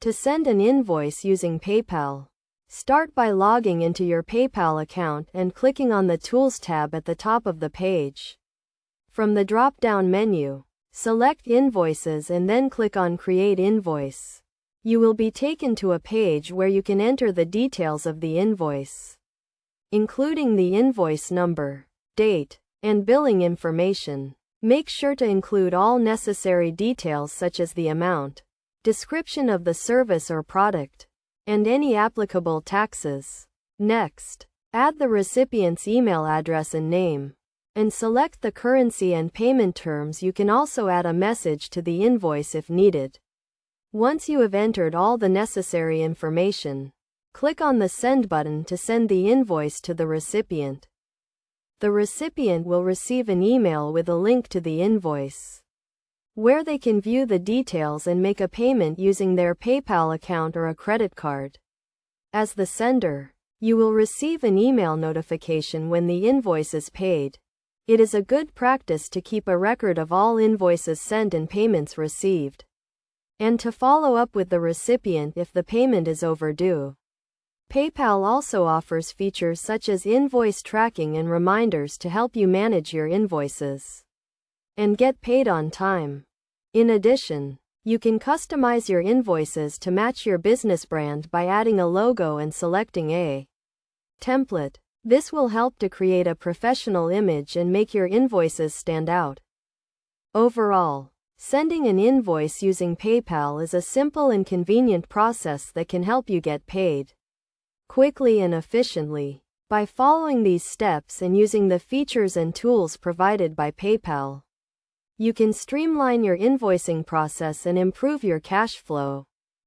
To send an invoice using PayPal, start by logging into your PayPal account and clicking on the Tools tab at the top of the page. From the drop-down menu, select Invoices and then click on Create Invoice. You will be taken to a page where you can enter the details of the invoice, including the invoice number, date, and billing information. Make sure to include all necessary details such as the amount, description of the service or product, and any applicable taxes. Next, add the recipient's email address and name, and select the currency and payment terms. You can also add a message to the invoice if needed. Once you have entered all the necessary information, click on the Send button to send the invoice to the recipient. The recipient will receive an email with a link to the invoice, where they can view the details and make a payment using their PayPal account or a credit card. As the sender, you will receive an email notification when the invoice is paid. It is a good practice to keep a record of all invoices sent and payments received, and to follow up with the recipient if the payment is overdue. PayPal also offers features such as invoice tracking and reminders to help you manage your invoices and get paid on time. In addition, you can customize your invoices to match your business brand by adding a logo and selecting a template. This will help to create a professional image and make your invoices stand out. Overall, sending an invoice using PayPal is a simple and convenient process that can help you get paid quickly and efficiently. By following these steps and using the features and tools provided by PayPal, you can streamline your invoicing process and improve your cash flow.